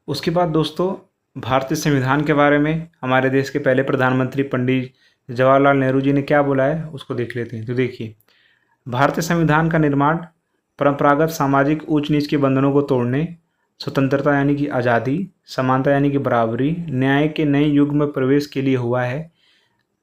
उसके बाद दोस्तों भारतीय संविधान के बारे में हमारे देश के पहले प्रधानमंत्री पंडित जवाहरलाल नेहरू जी ने क्या बोला है उसको देख लेते हैं। तो देखिए, भारतीय संविधान का निर्माण परंपरागत सामाजिक ऊंच नीच के बंधनों को तोड़ने, स्वतंत्रता यानी कि आज़ादी, समानता यानी कि बराबरी, न्याय के नए युग में प्रवेश के लिए हुआ है।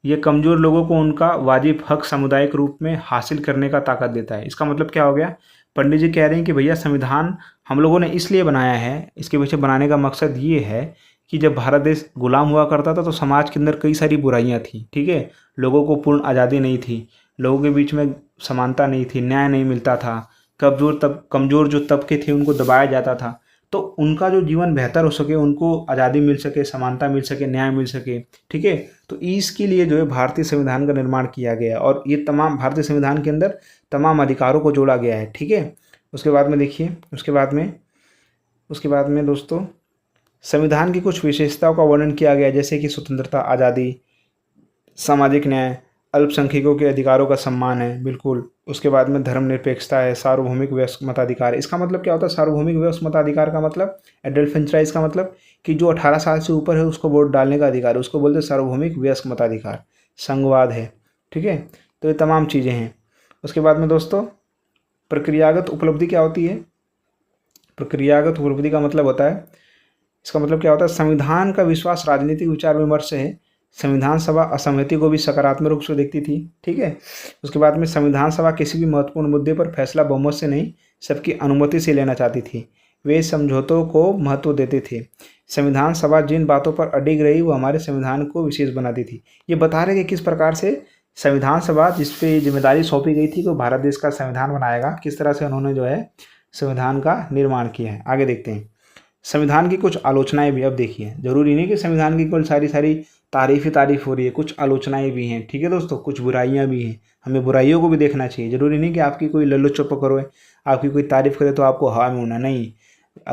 ये कमज़ोर लोगों को उनका वाजिब हक सामुदायिक रूप में हासिल करने का ताकत देता है। इसका मतलब क्या हो गया? पंडित जी कह रहे हैं कि भैया संविधान हम लोगों ने इसलिए बनाया है, इसके पीछे बनाने का मकसद ये है कि जब भारत देश गुलाम हुआ करता था तो समाज के अंदर कई सारी बुराइयां थी, ठीक है। लोगों को पूर्ण आज़ादी नहीं थी, लोगों के बीच में समानता नहीं थी, न्याय नहीं मिलता था, कमज़ोर जो तबके थे उनको दबाया जाता था। तो उनका जो जीवन बेहतर हो सके, उनको आज़ादी मिल सके, समानता मिल सके, न्याय मिल सके, ठीक है। तो इसके लिए जो है भारतीय संविधान का निर्माण किया गया और ये तमाम भारतीय संविधान के अंदर तमाम अधिकारों को जोड़ा गया है, ठीक है। उसके बाद में देखिए, उसके बाद में दोस्तों संविधान की कुछ विशेषताओं का वर्णन किया गया है, जैसे कि स्वतंत्रता, आज़ादी, सामाजिक न्याय, अल्पसंख्यकों के अधिकारों का सम्मान है, बिल्कुल। उसके बाद में धर्मनिरपेक्षता है, सार्वभौमिक वयस्क मताधिकार है। इसका मतलब क्या होता है? सार्वभौमिक वयस्क मताधिकार का मतलब एडल्ट फ्रेंचाइज का मतलब कि जो 18 साल से ऊपर है उसको वोट डालने का अधिकार है, उसको बोलते हैं सार्वभौमिक वयस्क मताधिकार। संघवाद है, ठीक है। तो ये तमाम चीज़ें हैं। उसके बाद में दोस्तों प्रक्रियागत उपलब्धि क्या होती है? प्रक्रियागत उपलब्धि का मतलब होता है, इसका मतलब क्या होता है? संविधान का विश्वास राजनीतिक विचार विमर्श से है। संविधान सभा असहमति को भी सकारात्मक रूप से देखती थी, ठीक है। उसके बाद में संविधान सभा किसी भी महत्वपूर्ण मुद्दे पर फैसला बहुमत से नहीं, सबकी अनुमति से लेना चाहती थी। वे समझौतों को महत्व देते थे। संविधान सभा जिन बातों पर अडिग रही वो हमारे संविधान को विशेष बनाती थी। ये बता रहे कि किस प्रकार से संविधान सभा जिस पे जिम्मेदारी सौंपी गई थी कि भारत देश का संविधान बनाएगा, किस तरह से उन्होंने जो है संविधान का निर्माण किया है। आगे देखते हैं संविधान की कुछ आलोचनाएं भी। अब देखिए, जरूरी नहीं कि संविधान की कुल सारी सारी तारीफ हो रही है, कुछ आलोचनाएं भी हैं, ठीक है दोस्तों, कुछ बुराइयां भी हैं। हमें बुराइयों को भी देखना चाहिए। जरूरी नहीं कि आपकी कोई लल्लो चप्पो करो, आपकी कोई तारीफ करे तो आपको हवा में उड़ना, नहीं।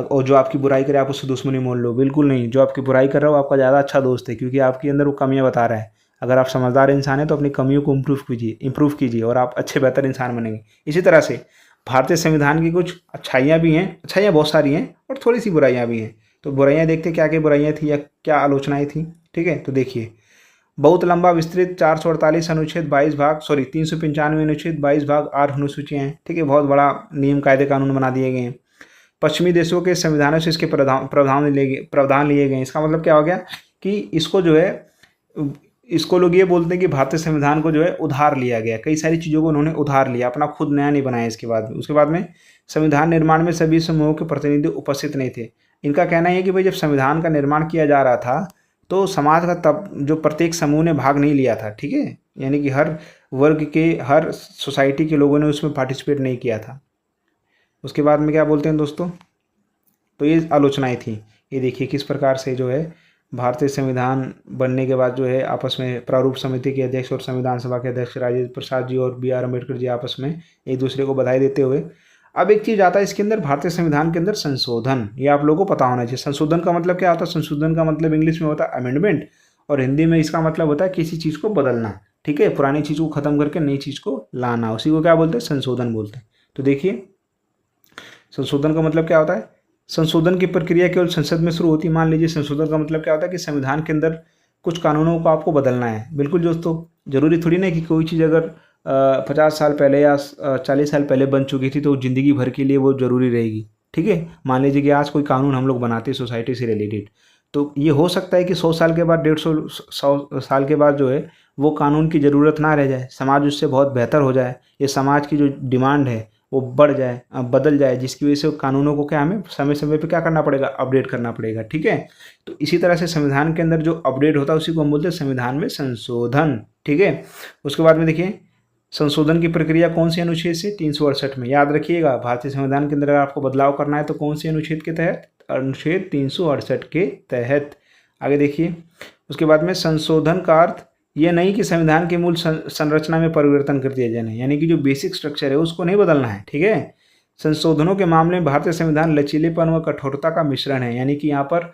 और जो आपकी बुराई करे आप उससे दुश्मनी मोल लो, बिल्कुल नहीं। जो आपकी बुराई कर रहा हो आपका ज़्यादा अच्छा दोस्त है, क्योंकि आपके अंदर वो कमियाँ बता रहा है। अगर आप समझदार इंसान हैं तो अपनी कमियों को इम्प्रूव कीजिए और आप अच्छे बेहतर इंसान बनेंगे। इसी तरह से भारतीय संविधान की कुछ अच्छाइयाँ भी हैं, अच्छाइयाँ बहुत सारी हैं और थोड़ी सी बुराइयाँ भी हैं। तो बुराइयाँ देखते क्या क्या बुराइयाँ थी या क्या आलोचनाएं थी, ठीक है। तो देखिए, बहुत लंबा विस्तृत 448 अनुच्छेद 395 अनुच्छेद 22 भाग 8 अनुसूचियाँ हैं, ठीक है। बहुत बड़ा नियम कायदे कानून बना दिए गए हैं। पश्चिमी देशों के संविधानों से इसके प्रावधान लिए गए हैं। इसका मतलब क्या हो गया कि इसको जो है, इसको लोग ये बोलते हैं कि भारतीय संविधान को जो है उधार लिया गया। कई सारी चीज़ों को उन्होंने उधार लिया, अपना खुद नया नहीं बनाया। उसके बाद में संविधान निर्माण में सभी समूहों के प्रतिनिधि उपस्थित नहीं थे। इनका कहना है कि भाई जब संविधान का निर्माण किया जा रहा था तो समाज का तब जो प्रत्येक समूह ने भाग नहीं लिया था, ठीक है। यानी कि हर वर्ग के, हर सोसाइटी के लोगों ने उसमें पार्टिसिपेट नहीं किया था। उसके बाद में क्या बोलते हैं दोस्तों, तो ये आलोचनाएं थी। ये देखिए किस प्रकार से जो है भारतीय संविधान बनने के बाद जो है आपस में प्रारूप समिति के अध्यक्ष और संविधान सभा के अध्यक्ष राजेंद्र प्रसाद जी और बी आर अम्बेडकर जी आपस में एक दूसरे को बधाई देते हुए। अब एक चीज़ आता है इसके अंदर, भारतीय संविधान के अंदर संशोधन, ये आप लोगों को पता होना चाहिए। संशोधन का मतलब क्या होता है? संशोधन का मतलब इंग्लिश में होता है अमेंडमेंट और हिंदी में इसका मतलब होता है किसी चीज़ को बदलना, ठीक है। पुरानी चीज़ को ख़त्म करके नई चीज़ को लाना, उसी को क्या बोलते हैं? संशोधन बोलते हैं। तो देखिए संशोधन का मतलब क्या होता है? संशोधन की प्रक्रिया केवल संसद में शुरू होती है। मान लीजिए संशोधन का मतलब क्या होता है कि संविधान के अंदर कुछ कानूनों को आपको बदलना है। बिल्कुल दोस्तों, जरूरी थोड़ी ना कि कोई चीज़ अगर 50 साल पहले या 40 साल पहले बन चुकी थी तो ज़िंदगी भर के लिए वो ज़रूरी रहेगी, ठीक है। मान लीजिए कि आज कोई कानून हम लोग बनाते हैं सोसाइटी से रिलेटेड, तो ये हो सकता है कि 100 साल के बाद, 150 साल के बाद जो है वो कानून की ज़रूरत ना रह जाए, समाज उससे बहुत बेहतर हो जाए, ये समाज की जो डिमांड है वो बढ़ जाए, बदल जाए, जिसकी वजह से कानूनों को क्या हमें समय समय पे क्या करना पड़ेगा? अपडेट करना पड़ेगा, ठीक है। तो इसी तरह से संविधान के अंदर जो अपडेट होता है उसी को हम बोलते हैं संविधान में संशोधन, ठीक है। उसके बाद में देखिए संशोधन की प्रक्रिया कौन सी अनुच्छेद से? 368 में। याद रखिएगा, भारतीय संविधान के अंदर अगर आपको बदलाव करना है तो कौन से अनुच्छेद के तहत? अनुच्छेद 368 के तहत। आगे देखिए, उसके बाद में संशोधन का अर्थ ये नहीं कि संविधान के मूल संरचना में परिवर्तन कर दिया जाना है, यानी कि जो बेसिक स्ट्रक्चर है उसको नहीं बदलना है, ठीक है। संशोधनों के मामले में भारतीय संविधान लचीलेपन व कठोरता का मिश्रण है, यानी कि यहाँ पर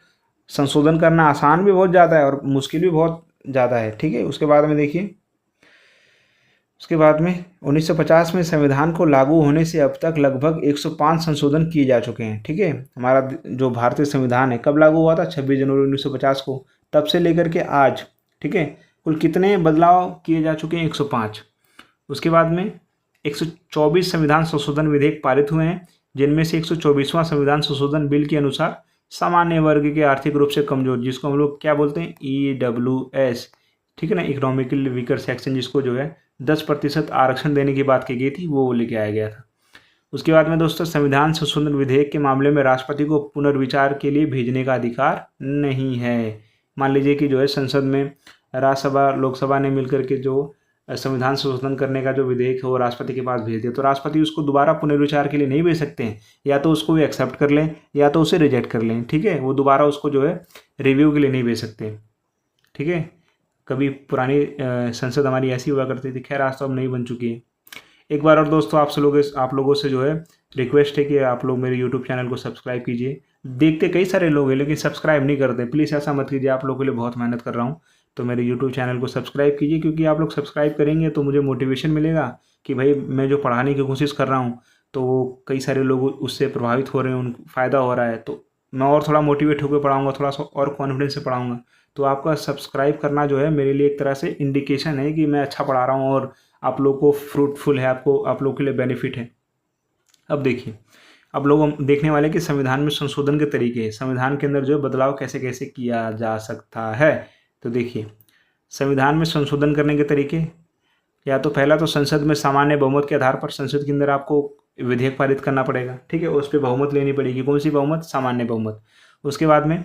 संशोधन करना आसान भी बहुत ज़्यादा है और मुश्किल भी बहुत ज़्यादा है, ठीक है। उसके बाद में देखिए उसके बाद में 1950 में संविधान को लागू होने से अब तक लगभग 105 संशोधन किए जा चुके हैं। ठीक है, हमारा जो भारतीय संविधान है कब लागू हुआ था? 26 जनवरी 1950 को। तब से लेकर के आज, ठीक है, कुल कितने बदलाव किए जा चुके हैं? 105। उसके बाद में 124 संविधान संशोधन विधेयक पारित हुए हैं, जिनमें से 124वां संविधान संशोधन बिल के अनुसार सामान्य वर्ग के आर्थिक रूप से कमजोर, जिसको हम लोग क्या बोलते हैं? EWS, ठीक है ना, इकोनॉमिकली वीकर सेक्शन, जिसको जो है 10% आरक्षण देने की बात की गई थी, वो लेके आया गया था। उसके बाद में दोस्तों, संविधान संशोधन विधेयक के मामले में राष्ट्रपति को पुनर्विचार के लिए भेजने का अधिकार नहीं है। मान लीजिए कि जो है संसद में राज्यसभा लोकसभा ने मिलकर के जो संविधान संशोधन करने का जो विधेयक है वो राष्ट्रपति के पास भेज दिया, तो राष्ट्रपति उसको दोबारा पुनर्विचार के लिए नहीं भेज सकते हैं। या तो उसको भी एक्सेप्ट कर लें या तो उसे रिजेक्ट कर लें। ठीक है, वो दोबारा उसको जो है रिव्यू के लिए नहीं भेज सकते। ठीक है, कभी पुरानी संसद हमारी ऐसी हुआ करती थी, खैर आज तो अब नहीं बन चुकी है। एक बार और दोस्तों आप लोगों से जो है रिक्वेस्ट है कि आप लोग मेरे यूट्यूब चैनल को सब्सक्राइब कीजिए। देखते कई सारे लोग हैं लेकिन सब्सक्राइब नहीं करते, प्लीज़ ऐसा मत कीजिए, आप लोगों के लिए बहुत मेहनत कर रहा हूँ। तो मेरे यूट्यूब चैनल को सब्सक्राइब कीजिए, क्योंकि आप लोग सब्सक्राइब करेंगे तो मुझे मोटिवेशन मिलेगा कि भाई मैं जो पढ़ाने की कोशिश कर रहा हूँ तो वो कई सारे लोग उससे प्रभावित हो रहे हैं, उनको फ़ायदा हो रहा है, तो मैं और थोड़ा मोटिवेट होकर पढ़ाऊँगा, थोड़ा सा और कॉन्फिडेंस से पढ़ाऊँगा। तो आपका सब्सक्राइब करना जो है मेरे लिए एक तरह से इंडिकेशन है कि मैं अच्छा पढ़ा रहा हूँ और आप लोग को फ्रूटफुल है, आप लोग के लिए बेनिफिट है। अब देखिए, अब लोग हम देखने वाले कि संविधान में संशोधन के तरीके, संविधान के अंदर जो बदलाव कैसे कैसे किया जा सकता है। तो देखिए, संविधान में संशोधन करने के तरीके, या तो पहला तो संसद में सामान्य बहुमत के आधार पर संसद के अंदर आपको विधेयक पारित करना पड़ेगा। ठीक है, उस पर बहुमत लेनी पड़ेगी। कौन सी बहुमत? सामान्य बहुमत। उसके बाद में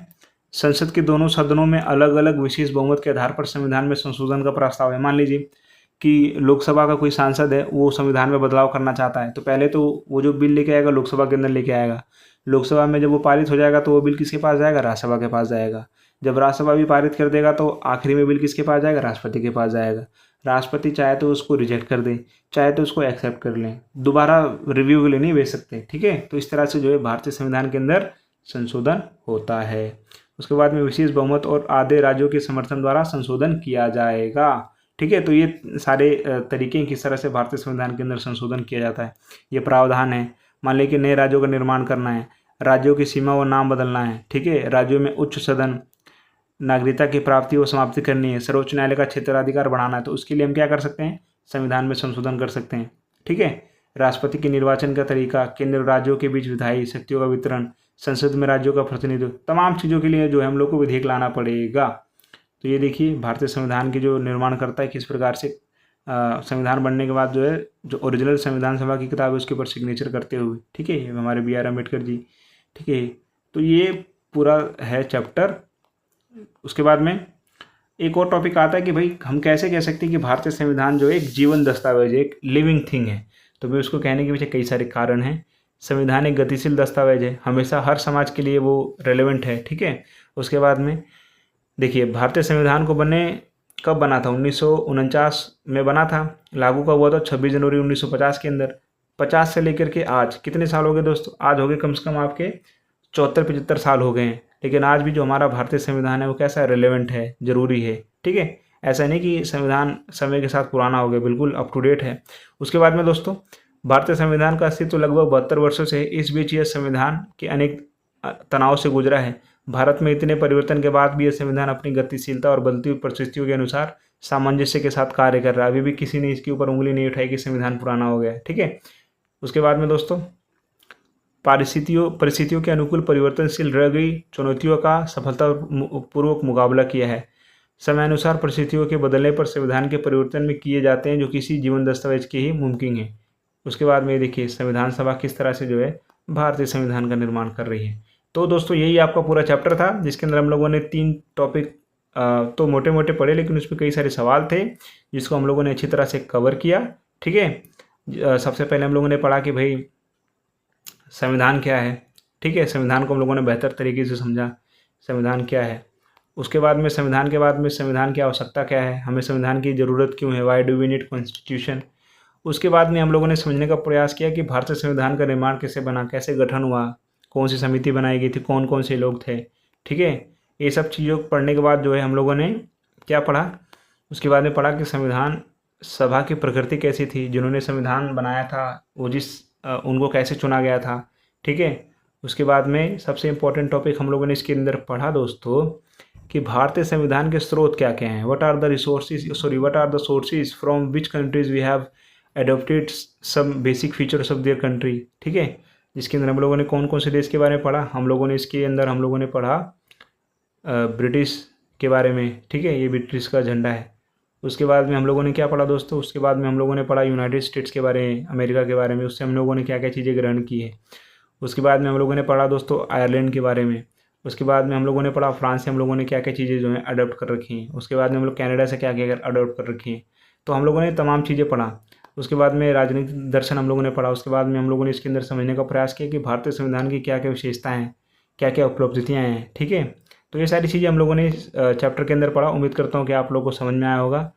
संसद के दोनों सदनों में अलग अलग विशेष बहुमत के आधार पर संविधान में संशोधन का प्रस्ताव है। मान लीजिए कि लोकसभा का कोई सांसद है, वो संविधान में बदलाव करना चाहता है, तो पहले तो वो जो बिल लेके आएगा लोकसभा के अंदर लेके आएगा। लोकसभा में जब वो पारित हो जाएगा तो वो बिल किसके पास जाएगा? राज्यसभा के पास जाएगा। जब राज्यसभा भी पारित कर देगा तो आखिरी में बिल किसके पास जाएगा? राष्ट्रपति के पास जाएगा। राष्ट्रपति चाहे तो उसको रिजेक्ट कर दे, चाहे तो उसको एक्सेप्ट कर लें, दोबारा रिव्यू के लिए नहीं भेज सकते। ठीक है, तो इस तरह से जो है भारतीय संविधान के अंदर संशोधन होता है। उसके बाद में विशेष बहुमत और आधे राज्यों के समर्थन द्वारा संशोधन किया जाएगा। ठीक है, तो ये सारे तरीके किस तरह से भारतीय संविधान के अंदर संशोधन किया जाता है, ये प्रावधान है। मान लें कि नए राज्यों का निर्माण करना है, राज्यों की सीमा व नाम बदलना है। ठीक है, राज्यों में उच्च सदन, नागरिकता की प्राप्ति व समाप्ति करनी है, सर्वोच्च न्यायालय का क्षेत्राधिकार बढ़ाना है, तो उसके लिए हम क्या कर सकते हैं? संविधान में संशोधन कर सकते हैं। ठीक है, राष्ट्रपति के निर्वाचन का तरीका, केंद्र राज्यों के बीच विधायी शक्तियों का वितरण, संसद में राज्यों का प्रतिनिधित्व, तमाम चीज़ों के लिए जो है हम लोग को विधेयक लाना पड़ेगा। तो ये देखिए भारतीय संविधान की जो निर्माण करता है किस प्रकार से संविधान बनने के बाद जो है जो ओरिजिनल संविधान सभा की किताब है उसके ऊपर सिग्नेचर करते हुए। ठीक है, हमारे BR अम्बेडकर जी। ठीक है, तो ये पूरा है चैप्टर। उसके बाद में एक और टॉपिक आता है कि भाई हम कैसे कह सकते हैं कि भारतीय संविधान जो है एक जीवन दस्तावेज है, एक लिविंग थिंग है। तो मैं उसको कहने के पीछे कई सारे कारण हैं। संविधान एक गतिशील दस्तावेज है, हमेशा हर समाज के लिए वो रेलेवेंट है। ठीक है, उसके बाद में देखिए भारतीय संविधान को कब बना था? 1949 में बना था। लागू कब हुआ था? 26 जनवरी 1950 के अंदर। 50 से लेकर के आज कितने साल हो गए दोस्तों? आज हो गए कम से कम आपके 74-75 साल हो गए हैं। लेकिन आज भी जो हमारा भारतीय संविधान है वो कैसा है? रेलेवेंट है, ज़रूरी है। ठीक है, ऐसा नहीं कि संविधान समय के साथ पुराना हो गया, बिल्कुल अप टू डेट है। उसके बाद में दोस्तों भारतीय संविधान का अस्तित्व लगभग 72 वर्षों से है। इस बीच यह संविधान के अनेक तनाव से गुजरा है। भारत में इतने परिवर्तन के बाद भी यह संविधान अपनी गतिशीलता और बदलती हुई परिस्थितियों के अनुसार सामंजस्य के साथ कार्य कर रहा है। अभी भी किसी ने इसके ऊपर उंगली नहीं उठाई कि संविधान पुराना हो गया है। ठीक है, उसके बाद में दोस्तों परिस्थितियों के अनुकूल परिवर्तनशील रह गई चुनौतियों का सफलतापूर्वक मुकाबला किया है। समयानुसार परिस्थितियों के बदलने पर संविधान के परिवर्तन में किए जाते हैं जो किसी जीवन दस्तावेज के ही मुमकिन है। उसके बाद में देखिए संविधान सभा किस तरह से जो है भारतीय संविधान का निर्माण कर रही है। तो दोस्तों यही आपका पूरा चैप्टर था जिसके अंदर हम लोगों ने 3 टॉपिक तो मोटे मोटे पढ़े, लेकिन उसमें कई सारे सवाल थे जिसको हम लोगों ने अच्छी तरह से कवर किया। ठीक है, सबसे पहले हम लोगों ने पढ़ा कि भाई संविधान क्या है। ठीक है, संविधान को हम लोगों ने बेहतर तरीके से समझा, संविधान क्या है। उसके बाद में संविधान की आवश्यकता क्या है, हमें संविधान की ज़रूरत क्यों है, why do we need constitution. उसके बाद में हम लोगों ने समझने का प्रयास किया कि भारतीय संविधान का निर्माण कैसे बना, कैसे गठन हुआ, कौन सी समिति बनाई गई थी, कौन कौन से लोग थे। ठीक है, ये सब चीज़ों को पढ़ने के बाद जो है हम लोगों ने क्या पढ़ा, उसके बाद में पढ़ा कि संविधान सभा की प्रकृति कैसी थी, जिन्होंने संविधान बनाया था वो उनको कैसे चुना गया था, ठीक है। उसके बाद में सबसे इम्पोर्टेंट टॉपिक हम लोगों ने इसके अंदर पढ़ा दोस्तों कि भारतीय संविधान के स्रोत क्या क्या हैं, what are the sources from which countries we have adopted some basic features of their country, ठीक है। जिसके अंदर हम लोगों ने कौन कौन से देश के बारे में पढ़ा, हम लोगों ने इसके अंदर हम लोगों ने पढ़ा ब्रिटिश के बारे में, ठीक है, ये ब्रिटिश का झंडा है। उसके बाद में हम लोगों ने क्या पढ़ा दोस्तों, उसके बाद में हम लोगों ने पढ़ा यूनाइटेड स्टेट्स के बारे में, अमेरिका के बारे में, उससे हम लोगों ने क्या क्या चीज़ें ग्रहण की है। उसके बाद में हम लोगों ने पढ़ा दोस्तों आयरलैंड के बारे में। उसके बाद में हम लोगों ने पढ़ा फ्रांस से हम लोगों ने क्या क्या चीज़ें जो हैं अडोप्ट कर रखी हैं। उसके बाद में हम लोग कनाडा से क्या क्या अडोप्ट कर रखी हैं। तो हम लोगों ने तमाम चीज़ें पढ़ा। उसके बाद में राजनीतिक दर्शन हम लोगों ने पढ़ा। उसके बाद में हम लोगों ने इसके अंदर समझने का प्रयास किया कि भारतीय संविधान की क्या क्या विशेषताएँ हैं, क्या क्या उपलब्धियाँ हैं, ठीक है। तो ये सारी चीज़ें हम लोगों ने इस चैप्टर के अंदर पढ़ा। उम्मीद करता हूँ कि आप लोगों को समझ में आया होगा।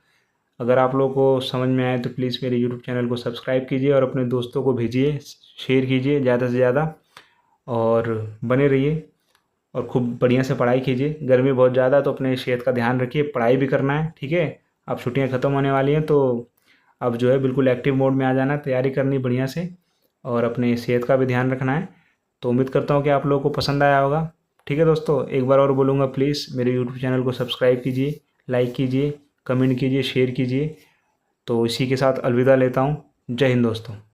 अगर आप लोगों को समझ में आए तो प्लीज़ मेरे यूट्यूब चैनल को सब्सक्राइब कीजिए और अपने दोस्तों को भेजिए, शेयर कीजिए ज़्यादा से ज़्यादा, और बने रहिए और खूब बढ़िया से पढ़ाई कीजिए। गर्मी बहुत ज़्यादा है तो अपने सेहत का ध्यान रखिए, पढ़ाई भी करना है, ठीक है। अब छुट्टियां ख़त्म होने वाली हैं तो अब जो है बिल्कुल एक्टिव मोड में आ जाना है, तैयारी करनी बढ़िया से और अपने सेहत का भी ध्यान रखना है। तो उम्मीद करता हूँ कि आप लोगों को पसंद आया होगा, ठीक है दोस्तों। एक बार और बोलूँगा, प्लीज़ मेरे यूट्यूब चैनल को सब्सक्राइब कीजिए, लाइक कीजिए, कमेंट कीजिए, शेयर कीजिए। तो इसी के साथ अलविदा लेता हूँ। जय हिंद दोस्तों।